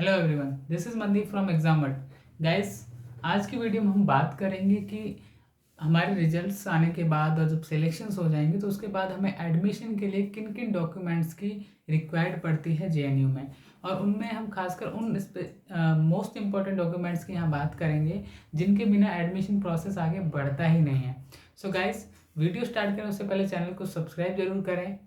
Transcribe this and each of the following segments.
Hello everyone, this is Mandeep from एग्जामट। Guys, आज की वीडियो में हम बात करेंगे कि हमारे रिजल्ट्स आने के बाद और जब सिलेक्शंस हो जाएंगे तो उसके बाद हमें एडमिशन के लिए किन किन डॉक्यूमेंट्स की रिक्वायर्ड पड़ती है जेएनयू में। और उनमें हम खासकर उन मोस्ट इंपॉर्टेंट डॉक्यूमेंट्स की यहाँ बात करेंगे जिनके बिना एडमिशन प्रोसेस आगे बढ़ता ही नहीं है। सो गाइस, वीडियो स्टार्ट करें उससे पहले चैनल को सब्सक्राइब जरूर करें।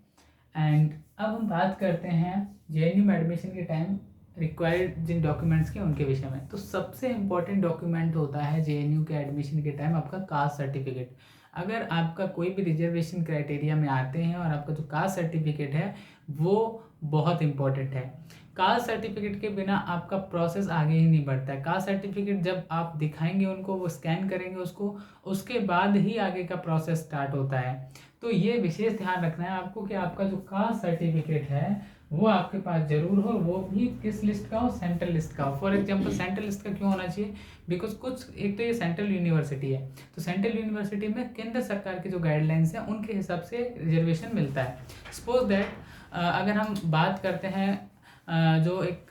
एंड अब हम बात करते हैं जेएनयू में एडमिशन के टाइम रिक्वायर्ड जिन डॉक्यूमेंट्स के उनके विषय में। तो सबसे इम्पॉर्टेंट डॉक्यूमेंट होता है जेएनयू के एडमिशन के टाइम आपका कास्ट सर्टिफिकेट। अगर आपका कोई भी रिजर्वेशन क्राइटेरिया में आते हैं और आपका जो कास्ट सर्टिफिकेट है वो बहुत इंपॉर्टेंट है। कास्ट सर्टिफिकेट के बिना आपका प्रोसेस आगे ही नहीं बढ़ता है। कास्ट सर्टिफिकेट जब आप दिखाएंगे उनको, वो स्कैन करेंगे उसको, उसके बाद ही आगे का प्रोसेस स्टार्ट होता है। तो ये विशेष ध्यान रखना है आपको कि आपका जो कास्ट सर्टिफिकेट है वो आपके पास जरूर हो, वो भी किस लिस्ट का हो, सेंट्रल लिस्ट का हो। फॉर एग्जांपल सेंट्रल लिस्ट का क्यों होना चाहिए? बिकॉज कुछ एक तो ये सेंट्रल यूनिवर्सिटी है, तो सेंट्रल यूनिवर्सिटी में केंद्र सरकार की जो गाइडलाइंस है उनके हिसाब से रिजर्वेशन मिलता है। सपोज दैट अगर हम बात करते हैं जो एक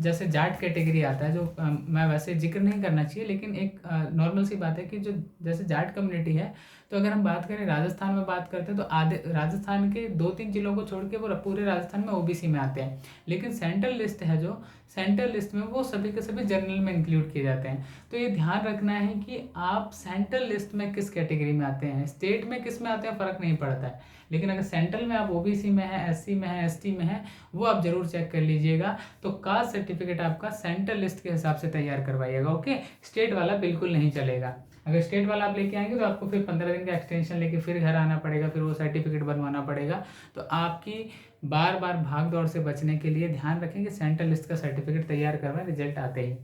जैसे जाट कैटेगरी आता है, जो मैं वैसे जिक्र नहीं करना चाहिए, लेकिन एक नॉर्मल सी बात है कि जो जैसे जाट कम्युनिटी है, तो अगर हम बात करें राजस्थान में बात करते हैं तो आधे राजस्थान के 2-3 जिलों को छोड़ के वो पूरे राजस्थान में ओबीसी में आते हैं। लेकिन सेंट्रल लिस्ट है, जो सेंट्रल लिस्ट में वो सभी के सभी जनरल में इंक्लूड किए जाते हैं। तो ये ध्यान रखना है कि आप सेंट्रल लिस्ट में किस कैटेगरी में आते हैं। स्टेट में किस में आते हैं फ़र्क नहीं पड़ता है, लेकिन अगर सेंट्रल में आप ओबीसी में है, एससी में है, एसटी में है, वो आप जरूर चेक कर लीजिएगा। तो कास्ट सर्टिफिकेट आपका सेंट्रल लिस्ट के हिसाब से तैयार करवाइएगा। ओके, स्टेट वाला बिल्कुल नहीं चलेगा। अगर स्टेट वाला आप लेके आएंगे तो आपको फिर 15 दिन का एक्सटेंशन लेके फिर घर आना पड़ेगा, फिर वो सर्टिफिकेट बनवाना पड़ेगा। तो आपकी बार बार भाग दौड़ से बचने के लिए ध्यान रखें कि सेंट्रल लिस्ट का सर्टिफिकेट तैयार करवाएं रिजल्ट आते ही।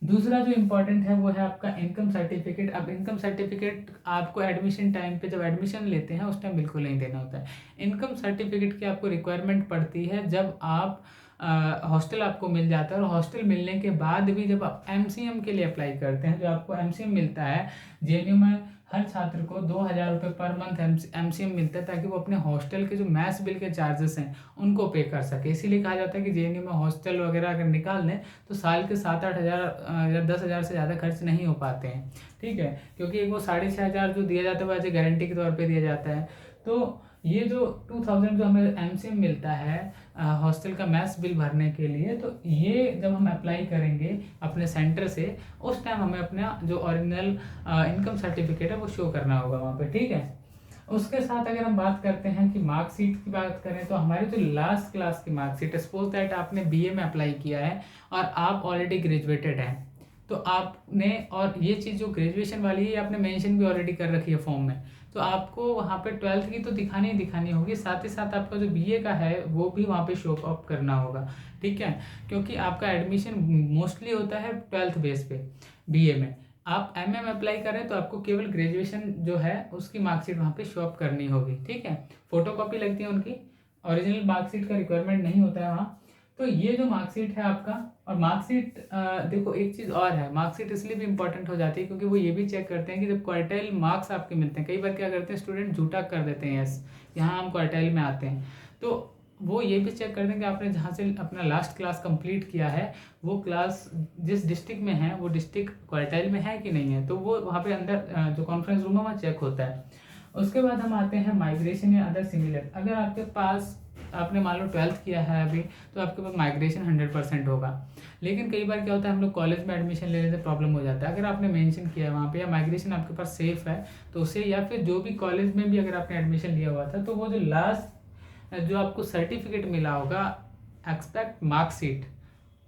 दूसरा जो इम्पोर्टेंट है वो है आपका इनकम सर्टिफिकेट। अब इनकम सर्टिफिकेट आपको एडमिशन टाइम पे जब एडमिशन लेते हैं उस टाइम बिल्कुल नहीं देना होता है। इनकम सर्टिफिकेट की आपको रिक्वायरमेंट पड़ती है जब आप हॉस्टल आपको मिल जाता है, और हॉस्टल मिलने के बाद भी जब आप एमसीएम के लिए अप्लाई करते हैं, जो आपको एमसीएम मिलता है जेएनयू में, हर छात्र को 2,000 रुपये पर मंथ एमसीएम मिलता है ताकि वो अपने हॉस्टल के जो मैस बिल के चार्जेस हैं उनको पे कर सके। इसीलिए कहा जाता है कि जेएनयू में हॉस्टल वगैरह अगर निकाल लें तो साल के 7-8 हज़ार या 10,000 से ज़्यादा खर्च नहीं हो पाते हैं। ठीक है, क्योंकि एक वो 6,500 जो दिया जाता है वो एज ए गारंटी के तौर पर दिया जाता है। तो ये जो 2,000 जो हमें एमसीएम मिलता है हॉस्टल का मैस बिल भरने के लिए, तो ये जब हम अप्लाई करेंगे अपने सेंटर से, उस टाइम हमें अपना जो ओरिजिनल इनकम सर्टिफिकेट है वो शो करना होगा वहाँ पे। ठीक है, उसके साथ अगर हम बात करते हैं कि मार्कशीट की बात करें, तो हमारी जो लास्ट क्लास की मार्कशीट है, सपोज दैट आपने बीए में अप्लाई किया है और आप ऑलरेडी ग्रेजुएटेड हैं, तो आपने, और ये चीज़ जो ग्रेजुएशन वाली है आपने मेंशन भी ऑलरेडी कर रखी है फॉर्म में, तो आपको वहाँ पे 12th की तो दिखानी ही दिखानी होगी, साथ ही साथ आपका जो बीए का है वो भी वहाँ पे शो अप करना होगा। ठीक है, क्योंकि आपका एडमिशन मोस्टली होता है 12th बेस पे। बीए में आप एमए में अप्लाई करें तो आपको केवल ग्रेजुएशन जो है उसकी मार्कशीट वहाँ पे शो अप करनी होगी। ठीक है, फोटोकॉपी लगती है उनकी, ओरिजिनल मार्कशीट का रिक्वायरमेंट नहीं होता है वहाँ। तो ये जो मार्कशीट है आपका, और मार्कशीट देखो एक चीज़ और है, मार्कशीट इसलिए भी इंपॉर्टेंट हो जाती है क्योंकि वो ये भी चेक करते हैं कि जब क्वार्टाइल मार्क्स आपके मिलते हैं, कई बार क्या करते हैं स्टूडेंट झूठा कर देते हैं, यस यहाँ हम क्वार्टाइल में आते हैं, तो वो ये भी चेक करते हैं कि आपने जहाँ से अपना लास्ट क्लास कंप्लीट किया है वो क्लास जिस डिस्ट्रिक्ट में है वो डिस्ट्रिक्ट क्वार्टाइल में है कि नहीं है, तो वो वहाँ पे अंदर जो कॉन्फ्रेंस रूम है वहाँ चेक होता है। उसके बाद हम आते हैं माइग्रेशन या अदर सिमिलर। अगर आपके पास, आपने मान लो 12th किया है अभी, तो आपके पास माइग्रेशन 100% होगा। लेकिन कई बार क्या होता है हम लोग कॉलेज में एडमिशन लेने से प्रॉब्लम हो जाता है। अगर आपने मेंशन किया है वहाँ पे या माइग्रेशन आपके पास सेफ है तो उसे, या फिर जो भी कॉलेज में भी अगर आपने एडमिशन लिया हुआ था, तो वो जो लास्ट जो आपको सर्टिफिकेट मिला होगा एक्सपेक्ट मार्कशीट,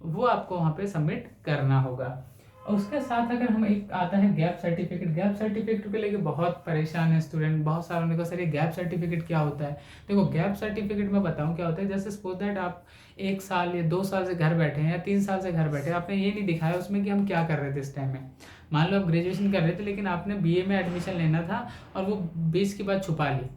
वो आपको वहाँ पे सबमिट करना होगा। और उसके साथ अगर हम, एक आता है गैप सर्टिफिकेट। गैप सर्टिफिकेट को लेके बहुत परेशान है स्टूडेंट, बहुत सारों ने कहा सर ये गैप सर्टिफिकेट क्या होता है। देखो गैप सर्टिफिकेट मैं बताऊँ क्या होता है। जैसे सपोज दैट आप 1 साल या 2 साल से घर बैठे हैं या 3 साल से घर बैठे हैं, आपने ये नहीं दिखाया उसमें कि हम क्या कर रहे थे इस टाइम में। मान लो आप ग्रेजुएशन कर रहे थे लेकिन आपने बीए में एडमिशन लेना था और वो 20 की बात छुपा ली,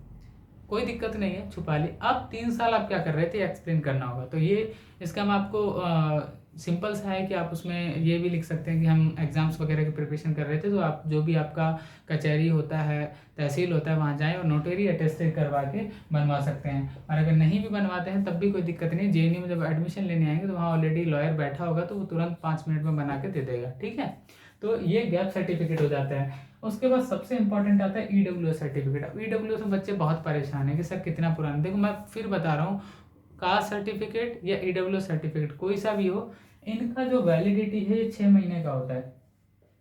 कोई दिक्कत नहीं है, छुपा ली। अब 3 साल आप क्या कर रहे थे एक्सप्लेन करना होगा। तो ये इसका मैं आपको सिंपल सा है कि आप उसमें ये भी लिख सकते हैं कि हम एग्ज़ाम्स वगैरह की प्रिपरेशन कर रहे थे, तो आप जो भी आपका कचहरी होता है, तहसील होता है, वहाँ जाएँ और नोटरी अटेस्टेड करवा के बनवा सकते हैं। और अगर नहीं भी बनवाते हैं तब भी कोई दिक्कत नहीं है। जेएनयू में जब एडमिशन लेने आएंगे तो वहाँ ऑलरेडी लॉयर बैठा होगा, तो वो तुरंत 5 मिनट में बना के दे देगा। ठीक है, तो ये गैप सर्टिफिकेट हो जाता है। उसके बाद सबसे इंपॉर्टेंट आता है ईडब्ल्यूएस सर्टिफिकेट। अब ईडब्ल्यूएस में बच्चे बहुत परेशान हैं कि सर कितना पुराना। देखो मैं फिर बता रहा हूँ, कास्ट सर्टिफिकेट या ईडब्ल्यूएस सर्टिफिकेट कोई सा भी हो, इनका जो वैलिडिटी है ये 6 महीने का होता है।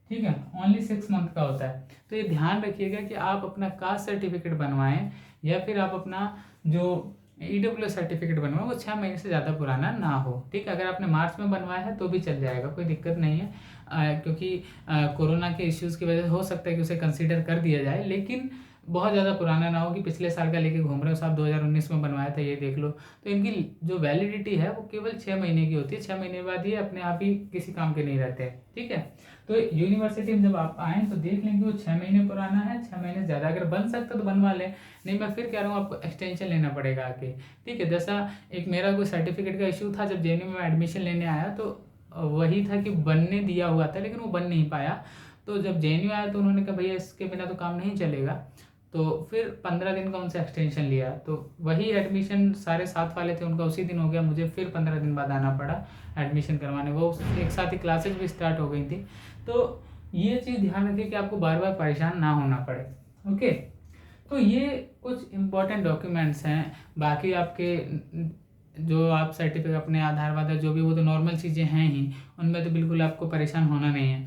ठीक है, ओनली 6 मंथ का होता है। तो ये ध्यान रखिएगा कि आप अपना कास्ट सर्टिफिकेट बनवाएं या फिर आप अपना जो ईडब्ल्यूएस सर्टिफिकेट बनवाएं वो 6 महीने से ज़्यादा पुराना ना हो। ठीक है, अगर आपने मार्च में बनवाया है तो भी चल जाएगा, कोई दिक्कत नहीं है। क्योंकि कोरोना के इश्यूज़ की वजह से हो सकता है कि उसे कंसीडर कर दिया जाए, लेकिन बहुत ज़्यादा पुराना ना हो कि पिछले साल का लेके घूम रहे हो साहब 2019 में बनवाया था ये देख लो। तो इनकी जो वैलिडिटी है वो केवल 6 महीने की होती है। 6 महीने बाद ये अपने आप ही किसी काम के नहीं रहते हैं। ठीक है, तो यूनिवर्सिटी में जब आप आएँ तो देख लेंगे वो 6 महीने पुराना है, 6 महीने ज़्यादा। अगर बन सकता तो बनवा लें, नहीं मैं फिर कह रहा हूँ आपको एक्सटेंशन लेना पड़ेगा आके। ठीक है, जैसा एक मेरा कोई सर्टिफिकेट का इशू था जब जेएनयू में एडमिशन लेने आया, तो वही था कि बनने दिया हुआ था लेकिन वो बन नहीं पाया। तो जब जेएनयू आया तो उन्होंने कहा भैया इसके बिना तो काम नहीं चलेगा, तो फिर 15 दिन का उनसे एक्सटेंशन लिया। तो वही एडमिशन सारे साथ वाले थे, उनका उसी दिन हो गया, मुझे फिर 15 दिन बाद आना पड़ा एडमिशन करवाने। वो एक साथ ही क्लासेज भी स्टार्ट हो गई थी। तो ये चीज़ ध्यान रखिए कि आपको बार बार परेशान ना होना पड़े। ओके, तो ये कुछ इम्पोर्टेंट डॉक्यूमेंट्स हैं। बाकी आपके जो आप सर्टिफिकेट अपने आधार वाधार जो भी, वो तो नॉर्मल चीज़ें हैं ही, उनमें तो बिल्कुल आपको परेशान होना नहीं है।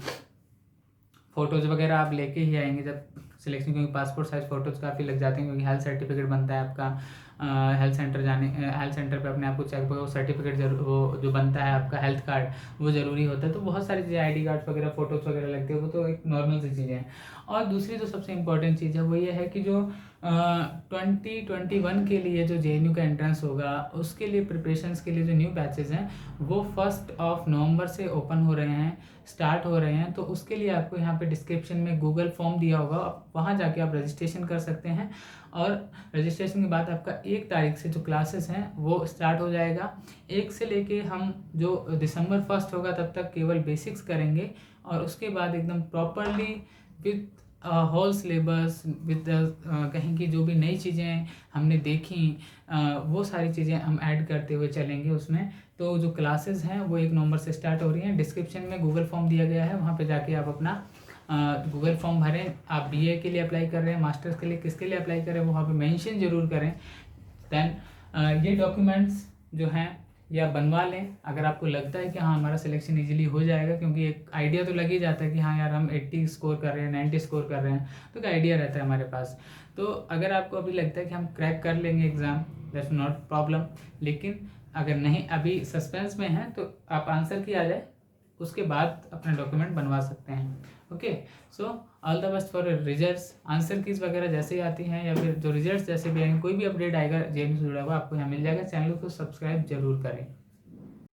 फ़ोटोज़ वगैरह आप लेके ही आएंगे जब सिलेक्शन, क्योंकि पासपोर्ट साइज फ़ोटोज़ काफ़ी लग जाते हैं, क्योंकि हेल्थ सर्टिफिकेट बनता है आपका। हेल्थ सेंटर पे अपने आप को चेक, वो सर्टिफिकेट वो जो बनता है आपका हेल्थ कार्ड, वो ज़रूरी होता है। तो बहुत सारी चीज़ें, आईडी कार्ड्स वगैरह, फ़ोटोज़ वगैरह लगती है, वो तो एक नॉर्मल सी चीज़ें हैं। और दूसरी जो सबसे इम्पोर्टेंट चीज़ है वो ये है कि जो 2021 के लिए जो जेएनयू का एंट्रेंस होगा, उसके लिए प्रिपरेशंस के लिए जो न्यू बैचेस हैं वो 1 नवंबर से ओपन हो रहे हैं, स्टार्ट हो रहे हैं। तो उसके लिए आपको यहाँ पे डिस्क्रिप्शन में गूगल फॉर्म दिया होगा, वहाँ जाके आप रजिस्ट्रेशन कर सकते हैं। और रजिस्ट्रेशन के बाद आपका 1 तारीख से जो क्लासेस हैं वो स्टार्ट हो जाएगा। 1 से लेके हम जो दिसंबर 1 होगा तब तक केवल बेसिक्स करेंगे, और उसके बाद एकदम properly with whole syllabus, with कहीं की जो भी नई चीज़ें हमने देखी वो सारी चीज़ें हम ऐड करते हुए चलेंगे उसमें। तो जो क्लासेस हैं वो 1 नवंबर से स्टार्ट हो रही हैं। डिस्क्रिप्शन में गूगल फॉर्म दिया गया है, वहाँ पे जाके आप अपना गूगल फॉर्म भरें। आप बीए के लिए अप्लाई कर रहे हैं, मास्टर्स के लिए, किसके लिए अप्लाई कर रहे हैं वहाँ पे मेंशन जरूर करें। देन ये डॉक्यूमेंट्स जो हैं या बनवा लें अगर आपको लगता है कि हाँ हमारा सिलेक्शन इजीली हो जाएगा, क्योंकि एक आइडिया तो लग ही जाता है कि हाँ यार हम 80 स्कोर कर रहे हैं, 90 स्कोर कर रहे हैं, तो एक आइडिया रहता है हमारे पास। तो अगर आपको अभी लगता है कि हम क्रैक कर लेंगे एग्ज़ाम, दैट्स नॉट प्रॉब्लम। लेकिन अगर नहीं, अभी सस्पेंस में है, तो आप आंसर की आ जाए, उसके बाद अपना डॉक्यूमेंट बनवा सकते हैं। Okay, so all the best for results. Answer keys वगैरह जैसे ही आती हैं या फिर जो रिजल्ट्स जैसे भी आएंगे, कोई भी अपडेट आएगा जेएनयू से जुड़ा हुआ आपको यहाँ मिल जाएगा। चैनल को सब्सक्राइब जरूर करें।